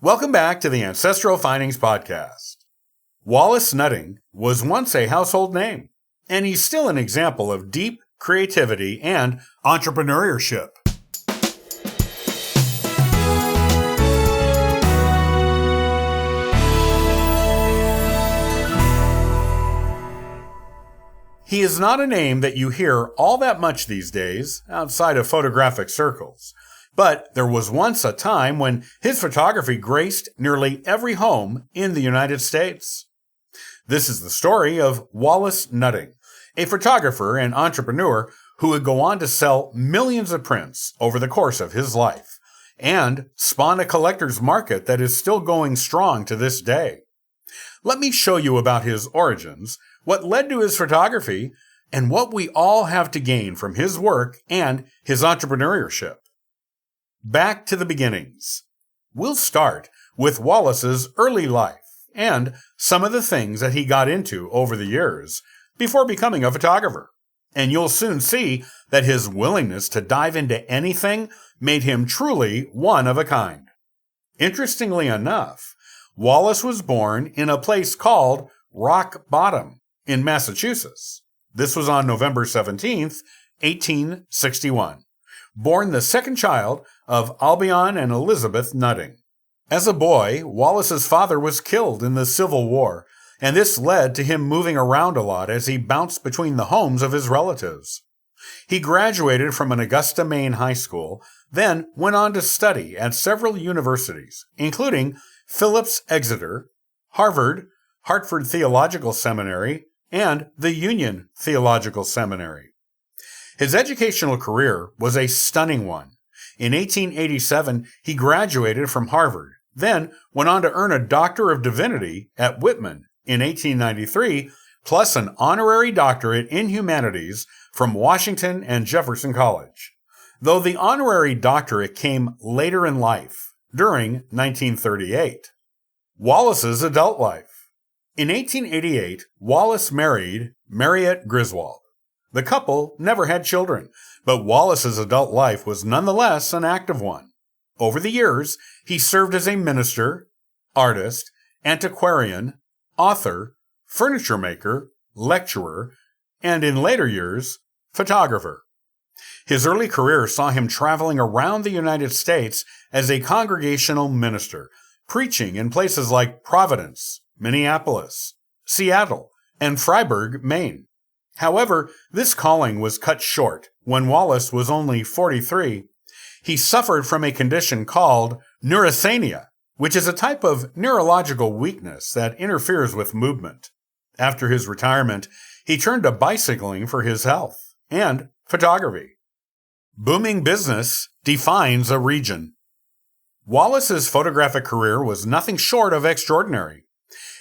Welcome back to the Ancestral Findings Podcast. Wallace Nutting was once a household name, and he's still an example of deep creativity and entrepreneurship. He is not a name that you hear all that much these days outside of photographic circles. But there was once a time when his photography graced nearly every home in the United States. This is the story of Wallace Nutting, a photographer and entrepreneur who would go on to sell millions of prints over the course of his life, and spawn a collector's market that is still going strong to this day. Let me show you about his origins, what led to his photography, and what we all have to gain from his work and his entrepreneurship. Back to the beginnings. We'll start with Wallace's early life and some of the things that he got into over the years before becoming a photographer. And you'll soon see that his willingness to dive into anything made him truly one of a kind. Interestingly enough, Wallace was born in a place called Rock Bottom in Massachusetts. This was on November 17th, 1861. Born the second child of Albion and Elizabeth Nutting. As a boy, Wallace's father was killed in the Civil War, and this led to him moving around a lot as he bounced between the homes of his relatives. He graduated from an Augusta, Maine high school, then went on to study at several universities, including Phillips Exeter, Harvard, Hartford Theological Seminary, and the Union Theological Seminary. His educational career was a stunning one. In 1887, he graduated from Harvard, then went on to earn a Doctor of Divinity at Whitman in 1893, plus an honorary doctorate in humanities from Washington and Jefferson College, though the honorary doctorate came later in life, during 1938. Wallace's adult life. In 1888, Wallace married Marriott Griswold. The couple never had children, but Wallace's adult life was nonetheless an active one. Over the years, he served as a minister, artist, antiquarian, author, furniture maker, lecturer, and in later years, photographer. His early career saw him traveling around the United States as a congregational minister, preaching in places like Providence, Minneapolis, Seattle, and Freiburg, Maine. However, this calling was cut short when Wallace was only 43. He suffered from a condition called neurasthenia, which is a type of neurological weakness that interferes with movement. After his retirement, he turned to bicycling for his health and photography. Booming business defines a region. Wallace's photographic career was nothing short of extraordinary.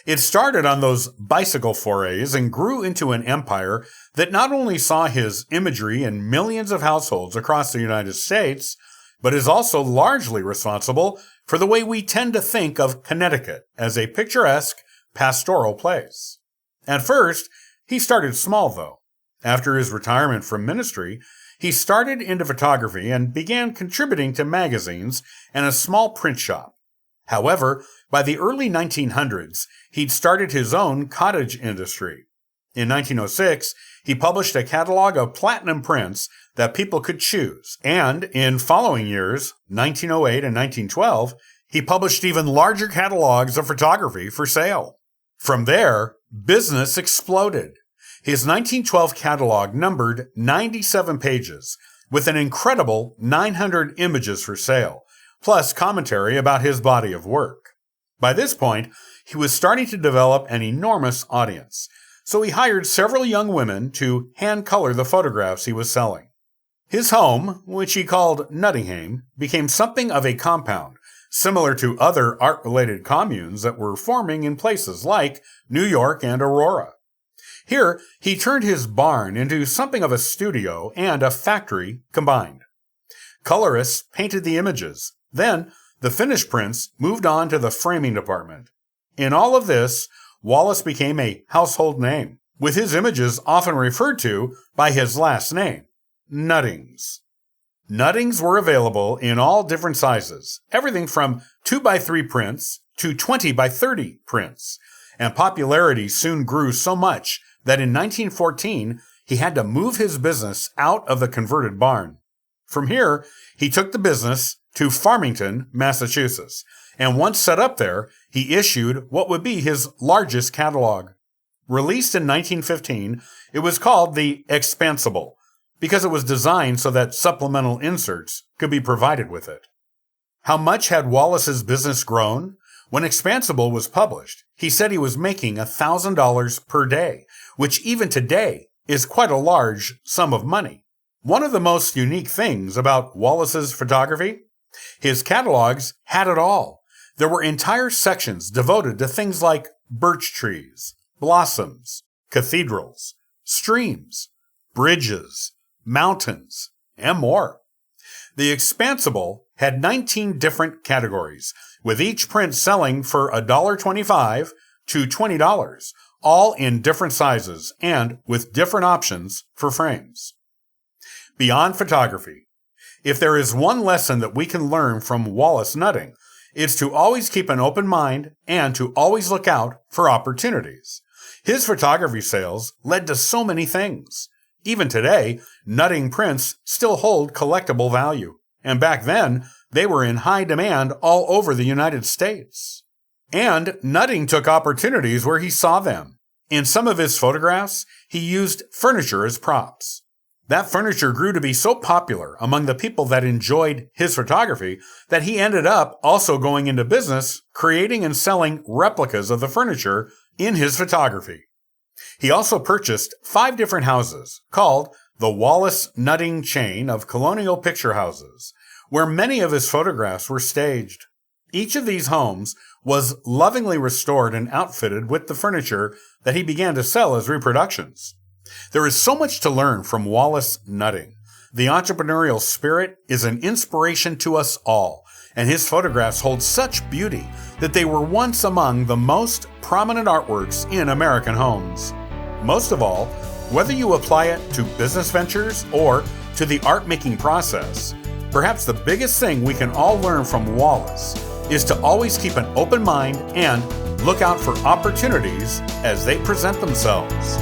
It started on those bicycle forays and grew into an empire that not only saw his imagery in millions of households across the United States, but is also largely responsible for the way we tend to think of Connecticut as a picturesque, pastoral place. At first, he started small, though. After his retirement from ministry, he started into photography and began contributing to magazines and a small print shop. However, by the early 1900s, he'd started his own cottage industry. In 1906, he published a catalog of platinum prints that people could choose, and in following years, 1908 and 1912, he published even larger catalogs of photography for sale. From there, business exploded. His 1912 catalog numbered 97 pages, with an incredible 900 images for sale, plus commentary about his body of work. By this point, he was starting to develop an enormous audience, so he hired several young women to hand-color the photographs he was selling. His home, which he called Nuttingham, became something of a compound, similar to other art-related communes that were forming in places like New York and Aurora. Here, he turned his barn into something of a studio and a factory combined. Colorists painted the images. Then, the finished prints moved on to the framing department. In all of this, Wallace became a household name, with his images often referred to by his last name, Nuttings. Nuttings were available in all different sizes, everything from 2x3 prints to 20x30 prints, and popularity soon grew so much that in 1914 he had to move his business out of the converted barn. From here, he took the business to Farmington, Massachusetts, and once set up there, he issued what would be his largest catalog. Released in 1915, it was called the Expansible, because it was designed so that supplemental inserts could be provided with it. How much had Wallace's business grown? When Expansible was published, he said he was making $1,000 per day, which even today is quite a large sum of money. One of the most unique things about Wallace's photography? His catalogs had it all. There were entire sections devoted to things like birch trees, blossoms, cathedrals, streams, bridges, mountains, and more. The Expansible had 19 different categories, with each print selling for $1.25 to $20, all in different sizes and with different options for frames. Beyond photography, if there is one lesson that we can learn from Wallace Nutting, it's to always keep an open mind and to always look out for opportunities. His photography sales led to so many things. Even today, Nutting prints still hold collectible value, and back then, they were in high demand all over the United States. And Nutting took opportunities where he saw them. In some of his photographs, he used furniture as props. That furniture grew to be so popular among the people that enjoyed his photography that he ended up also going into business creating and selling replicas of the furniture in his photography. He also purchased 5 different houses called the Wallace Nutting chain of colonial picture houses, where many of his photographs were staged. Each of these homes was lovingly restored and outfitted with the furniture that he began to sell as reproductions. There is so much to learn from Wallace Nutting. The entrepreneurial spirit is an inspiration to us all, and his photographs hold such beauty that they were once among the most prominent artworks in American homes. Most of all, whether you apply it to business ventures or to the art-making process, perhaps the biggest thing we can all learn from Wallace is to always keep an open mind and look out for opportunities as they present themselves.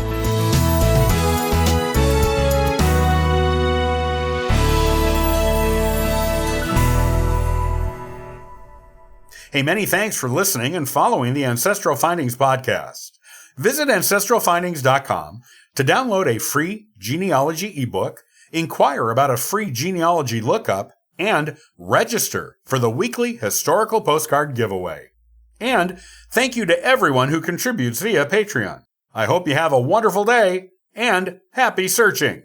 Hey, many thanks for listening and following the Ancestral Findings podcast. Visit ancestralfindings.com to download a free genealogy ebook, inquire about a free genealogy lookup, and register for the weekly historical postcard giveaway. And thank you to everyone who contributes via Patreon. I hope you have a wonderful day and happy searching.